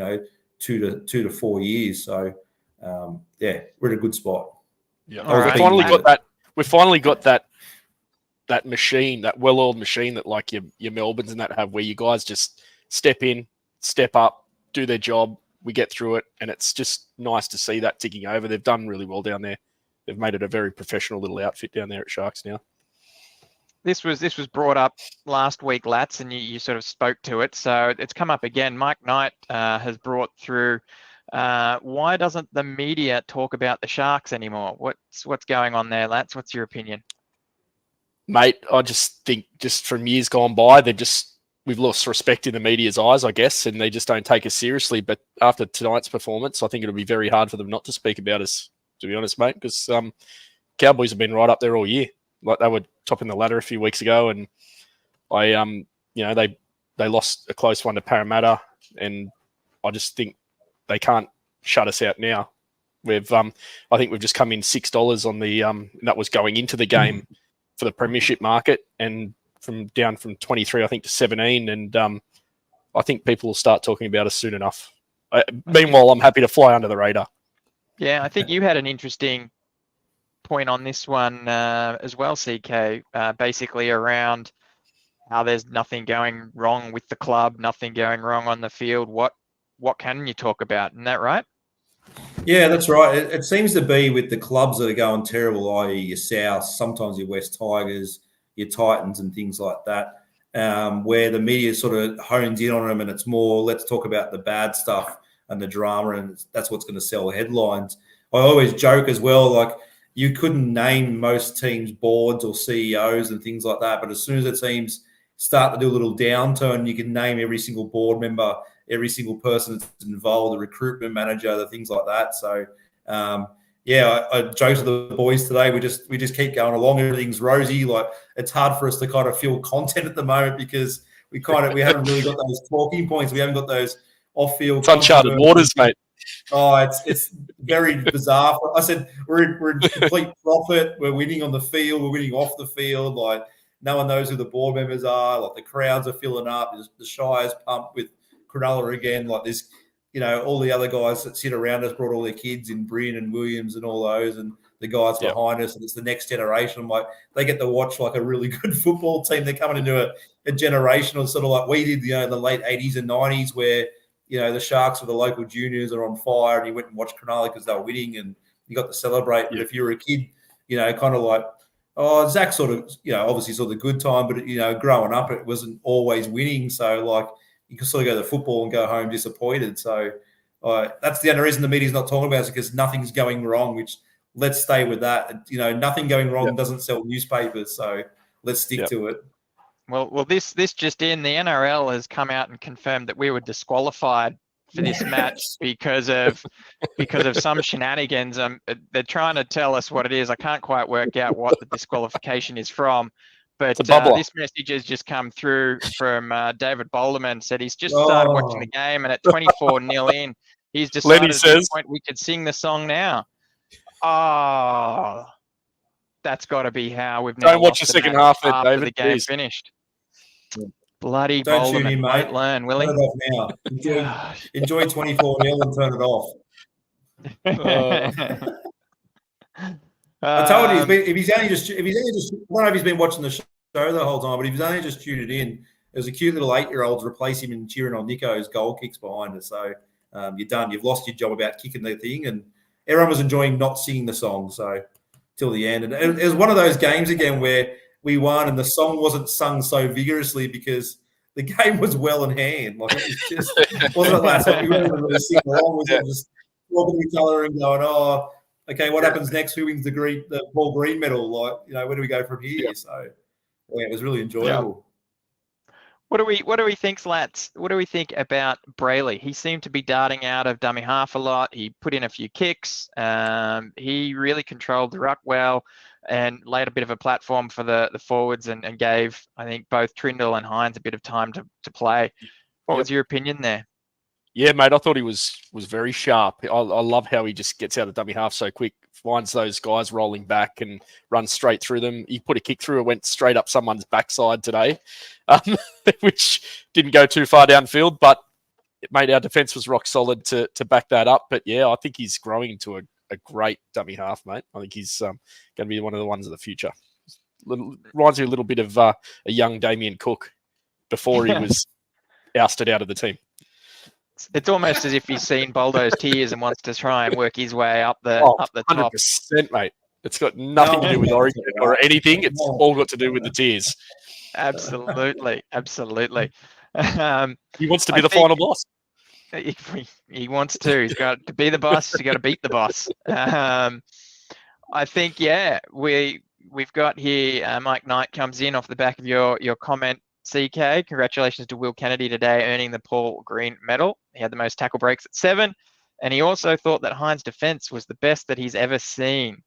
2 to 4 years. So we're in a good spot.
Yeah, we finally got that that machine, that well-oiled machine that like your Melbournes and that have, where you guys just step in, step up, do their job, we get through it, and it's just nice to see that ticking over. They've done really well down there. They've made it a very professional little outfit down there at Sharks now.
This was brought up last week, Lats, and you sort of spoke to it, so it's come up again. Mike Knight has brought through. Why doesn't the media talk about the Sharks anymore? What's going on there, Lats? What's your opinion?
Mate, I just think just from years gone by, we've lost respect in the media's eyes, I guess, and they just don't take us seriously. But after tonight's performance, I think it'll be very hard for them not to speak about us, to be honest, mate, because Cowboys have been right up there all year. Like, they were topping the ladder a few weeks ago, and they lost a close one to Parramatta, and I just think they can't shut us out now. I think we've just come in $6 on the that was going into the game for the premiership market, and down from 23, I think, to 17, and I think people will start talking about us soon enough. Meanwhile, I'm happy to fly under the radar.
Yeah, I think you had an interesting point on this one as well, CK, basically around how there's nothing going wrong with the club, nothing going wrong on the field. What can you talk about? Isn't that right?
Yeah, that's right. It seems to be with the clubs that are going terrible, i.e. your South, sometimes your West Tigers, your Titans and things like that, where the media sort of hones in on them, and it's more, let's talk about the bad stuff and the drama, and that's what's going to sell headlines. I always joke as well, like, you couldn't name most teams' boards or CEOs and things like that, but as soon as the teams start to do a little downturn, you can name every single board member, every single person that's involved, the recruitment manager, the things like that. So, I joked to the boys today. We just keep going along. Everything's rosy. Like, it's hard for us to kind of feel content at the moment because we haven't really got those talking points. We haven't got those off-field.
It's uncharted waters, mate.
Oh, it's very bizarre. I said we're in complete profit. We're winning on the field. We're winning off the field. Like, no one knows who the board members are. Like, the crowds are filling up. The Shire's pumped with Cronulla again. Like, this, all the other guys that sit around us brought all their kids in, Bryn and Williams and all those, and the guys behind us, and it's the next generation. I'm like, they get to watch like a really good football team. They're coming into a generation of sort of like we did, in the late 80s and 90s, where the Sharks or the local juniors are on fire, and you went and watched Cronulla because they were winning, and you got to celebrate. But if you were a kid, kind of like, Zach sort of, obviously saw the good time, but growing up, it wasn't always winning. So, like, you can sort of go to football and go home disappointed. So that's the only reason the media's not talking about it, because nothing's going wrong, which let's stay with that. Nothing going wrong doesn't sell newspapers. So let's stick to it.
Well, this just in, the NRL has come out and confirmed that we were disqualified for this match because of some shenanigans. They're trying to tell us what it is. I can't quite work out what the disqualification is from. But this message has just come through from David Boulderman. Said he's just started watching the game, and at 24-0 in, he's decided at this point we could sing the song now. Oh, that's got to be how we've now
don't watch the second half,
after
David.
The game finished. Bloody Boulderman won't learn, will he?
Turn it off now. Enjoy 24-0 and turn it off. I told you, if he's only just, I don't know if he's been watching the show the whole time, but if he's only just tuned it in, there's a cute little 8-year-old replace him in cheering on Nico's goal kicks behind us. So you're done. You've lost your job about kicking the thing, and everyone was enjoying not singing the song. So till the end, and it was one of those games again where we won, and the song wasn't sung so vigorously because the game was well in hand. Like, it was just wasn't like that. We weren't really sing along. We were just talking to each other and going, okay, what happens next? Who wins the Paul Green medal? Like, where do we go from here? So, it was really enjoyable.
What do we think, Slats? What do we think about Brayley? He seemed to be darting out of dummy half a lot. He put in a few kicks. He really controlled the ruck well and laid a bit of a platform for the forwards and gave, I think, both Trindle and Hines a bit of time to play. What was your opinion there?
Yeah, mate, I thought he was very sharp. I love how he just gets out of dummy half so quick, finds those guys rolling back and runs straight through them. He put a kick through, it went straight up someone's backside today, which didn't go too far downfield, but it made our defence was rock solid to back that up. But yeah, I think he's growing into a great dummy half, mate. I think he's going to be one of the ones of the future. Reminds me a little bit of a young Damien Cook before he was ousted out of the team.
It's almost as if he's seen Boldo's tears and wants to try and work his way up the top.
100%, mate. It's got nothing to do with Origin or anything. It's all got to do with the tears.
Absolutely.
He wants to be the final boss.
He wants to. He's got to be the boss. He's got to beat the boss. I think, we've got here Mike Knight comes in off the back of your comment, CK. Congratulations to Will Kennedy today, earning the Paul Green medal. He had the most tackle breaks at 7. And he also thought that Hines' defense was the best that he's ever seen.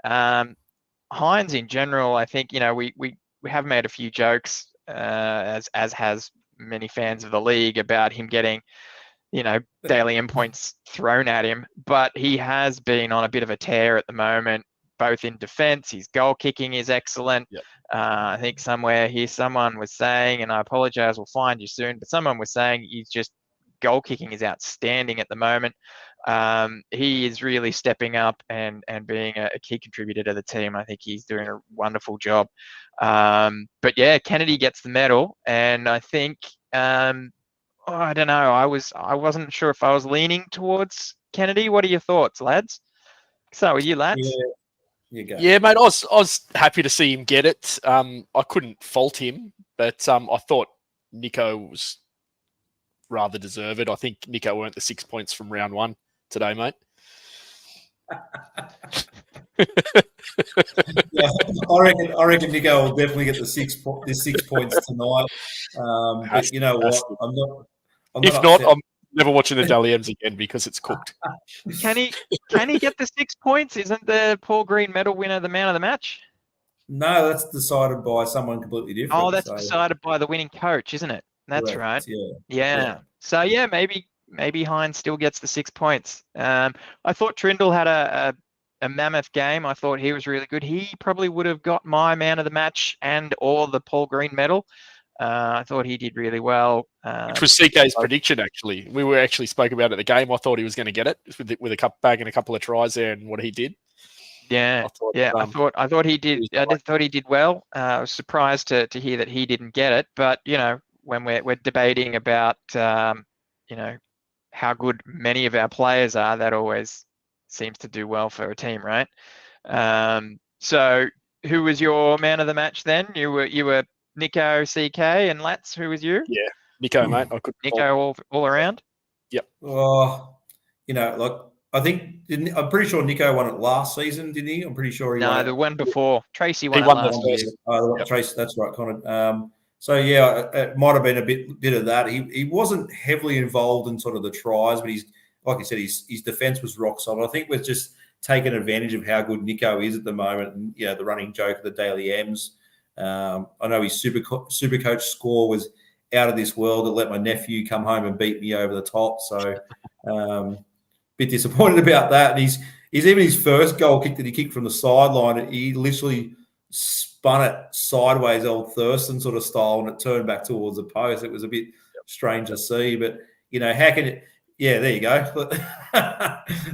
Hines in general, I think, we have made a few jokes, as has many fans of the league, about him getting, daily M points thrown at him. But he has been on a bit of a tear at the moment, both in defense. His goal kicking is excellent.
Yep.
I think somewhere here someone was saying, and I apologize, we'll find you soon, but someone was saying he's just goal kicking is outstanding at the moment. He is really stepping up and being a key contributor to the team. I think he's doing a wonderful job. But yeah, Kennedy gets the medal, and I think I don't know. I wasn't sure if I was leaning towards Kennedy. What are your thoughts, lads? So, with you, lads?
Yeah, mate. I was happy to see him get it. I couldn't fault him, but I thought Nico was rather deserved. I think Nico earned the 6 points from round 1 today, mate.
Yeah, I reckon Nico will definitely get the 6 points tonight. But you know what? I'm
never watching the Dally M's again because it's cooked.
Can he get the 6 points? Isn't the Paul Green medal winner the man of the match?
No, that's decided by someone completely different.
Oh, that's decided by the winning coach, isn't it? That's
correct,
right. Yeah. So yeah, maybe Hines still gets the 6 points. I thought Trindle had a mammoth game. I thought he was really good. He probably would have got my man of the match or the Paul Green medal. I thought he did really well.
Which was CK's prediction, actually. We were actually spoke about it at the game. I thought he was going to get it with a bagging a couple of tries there, and what he did.
Yeah, I thought he did. I thought he did well. I was surprised to hear that he didn't get it. But when we're debating about how good many of our players are, that always seems to do well for a team, right? So who was your man of the match then? You were Nico, CK, and Lats. Who was you?
Yeah, Nico, mate.
Nico all around.
Yep.
I'm pretty sure Nico won it last season, didn't he? I'm pretty sure he won it.
The one before. Tracy
won
it last year.
Yep. Tracy, that's right, Connor. So yeah, it might have been a bit of that. He wasn't heavily involved in sort of the tries, but he's, like you said, his defense was rock solid. I think we're just taking advantage of how good Nico is at the moment, and the running joke of the Daily M's. I know his super coach score was out of this world. It let my nephew come home and beat me over the top. So bit disappointed about that. And he's even his first goal kick that he kicked from the sideline, he literally spun it sideways, old Thurston sort of style, and it turned back towards the post. It was a bit strange to see, but how can it? Yeah, there you go.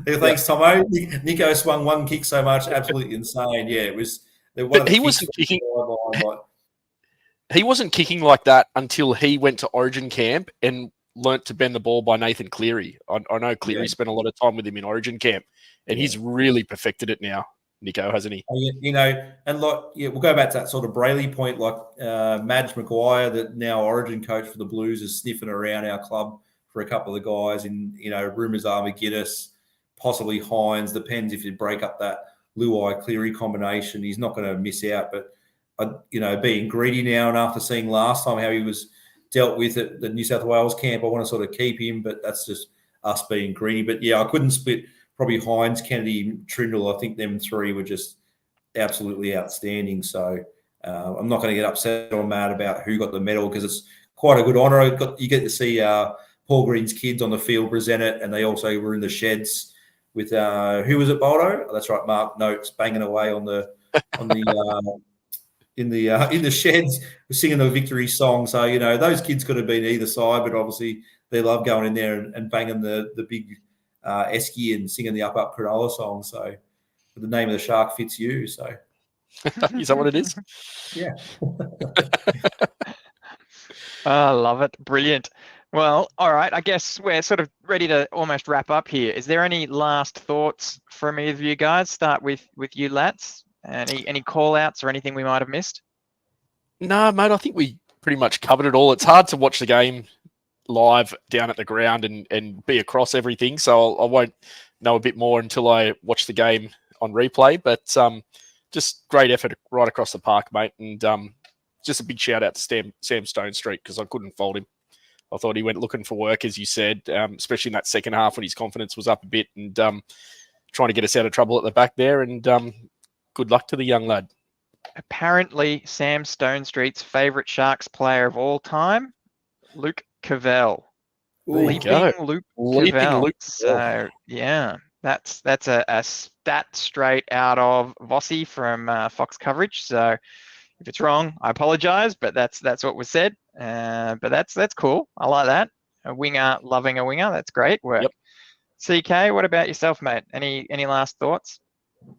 Thanks, Tomo. Nico swung one kick so much, absolutely insane. Yeah, it was.
But he wasn't kicking. He wasn't kicking like that until he went to Origin camp and learnt to bend the ball by Nathan Cleary. I know Cleary spent a lot of time with him in Origin camp, and he's really perfected it now, Nico, hasn't he?
And we'll go back to that sort of Brayley point, like Madge McGuire, that now Origin coach for the Blues, is sniffing around our club for a couple of the guys, and rumours are McGuinness, possibly Hines. Depends if you break up that Luai Cleary combination. He's not going to miss out, but being greedy now, and after seeing last time how he was dealt with at the New South Wales camp, I want to sort of keep him, but that's just us being greedy. But yeah, I couldn't split probably Hines, Kennedy, Trindle. I think them three were just absolutely outstanding. So I'm not going to get upset or mad about who got the medal, because it's quite a good honour. You get to see Paul Green's kids on the field present it, and they also were in the sheds with who was it, Boldo? Oh, that's right, Mark Notes banging away in the sheds singing the victory song. So those kids could have been either side, but obviously they love going in there and banging the big esky and singing the up Cronulla song. So the name of the shark fits you. So
Is that what it is?
Yeah.
I love it. Brilliant. Well, all right. I guess we're sort of ready to almost wrap up here. Is there any last thoughts from either of you guys? Start with you, Lats. Any call outs or anything we might have missed?
No, mate, I think we pretty much covered it all. It's hard to watch the game live down at the ground and be across everything, so I won't know a bit more until I watch the game on replay. But just great effort right across the park, mate, and just a big shout out to Sam Stonestreet, because I couldn't fault him. I thought he went looking for work, as you said, especially in that second half when his confidence was up a bit, and trying to get us out of trouble at the back there. And good luck to the young lad.
Apparently, Sam Stonestreet's favourite Sharks player of all time, Luke Cavell. Leaping Luke Cavell. So, yeah, that's a stat straight out of Vossi from Fox Coverage. So if it's wrong, I apologise, but that's what was said. But that's cool. I like that. A winger loving a winger. That's great work.
Yep.
CK, what about yourself, mate? Any last thoughts?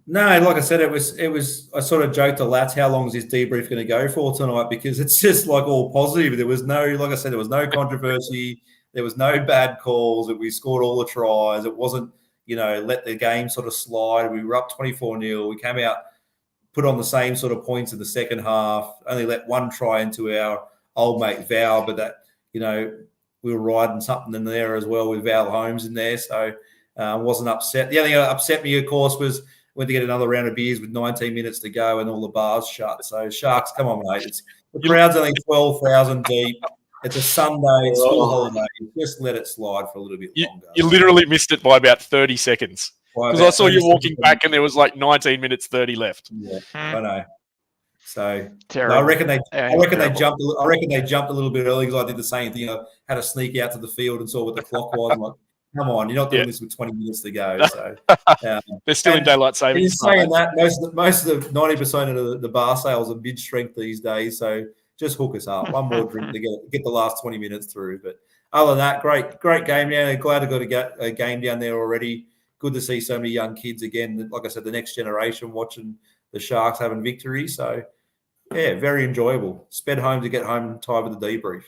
No, like I said, it was. I sort of joked to Lats, how long is this debrief going to go for tonight? Because it's just like all positive. There was no, like I said, there was no controversy. There was no bad calls. We scored all the tries. It wasn't, let the game sort of slide. We were up 24-0. We came out, put on the same sort of points in the second half. Only let one try into our old mate Val, but that, we were riding something in there as well with Val Holmes in there. So I wasn't upset. The only thing that upset me, of course, was went to get another round of beers with 19 minutes to go and all the bars shut. So Sharks, come on, mate. The crowd's only 12,000 deep. It's a Sunday. It's school holiday. Just let it slide for a little bit longer.
You literally missed it by about 30 seconds. Because I saw you walking back and there was like 19 minutes 30 left.
Yeah, I know. So
Terrible.
I reckon they jumped. I reckon they jumped a little bit early, because I did the same thing. I had to sneak out to the field and saw what the clock was. I'm like, come on, you're not doing this with 20 minutes to go. So
they're still in daylight savings.
In saying that, most of the 90% of the bar sales are mid-strength these days. So just hook us up. One more drink to get the last 20 minutes through. But other than that, great game down. Glad I got to get a game down there already. Good to see so many young kids again. Like I said, the next generation watching the Sharks having victory. So yeah, very enjoyable. Sped home to get home tired with the debrief.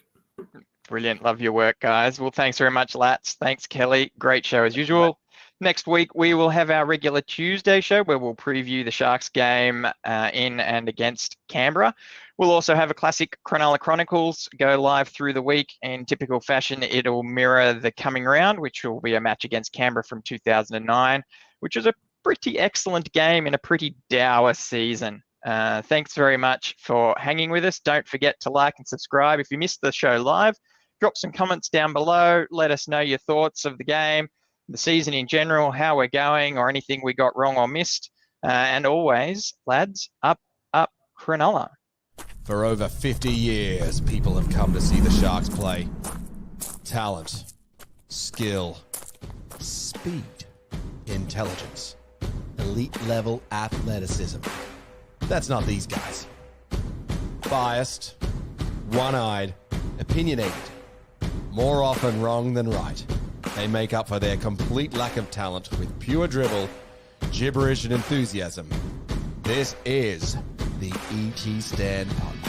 Brilliant. Love your work, guys. Well, thanks very much, Lats. Thanks, Kelly. Great show as usual. Next week, we will have our regular Tuesday show where we'll preview the Sharks game in and against Canberra. We'll also have a classic Cronulla Chronicles go live through the week. In typical fashion, it'll mirror the coming round, which will be a match against Canberra from 2009, which was a pretty excellent game in a pretty dour season. Thanks very much for hanging with us. Don't forget to like and subscribe. If you missed the show live, drop some comments down below. Let us know your thoughts of the game, the season in general, how we're going, or anything we got wrong or missed. And always, lads, up, Cronulla.
For over 50 years, people have come to see the Sharks play. Talent, skill, speed, intelligence, elite level athleticism. That's not these guys. Biased, one-eyed, opinionated, more often wrong than right. They make up for their complete lack of talent with pure dribble, gibberish, and enthusiasm. This is the ET Stand Podcast.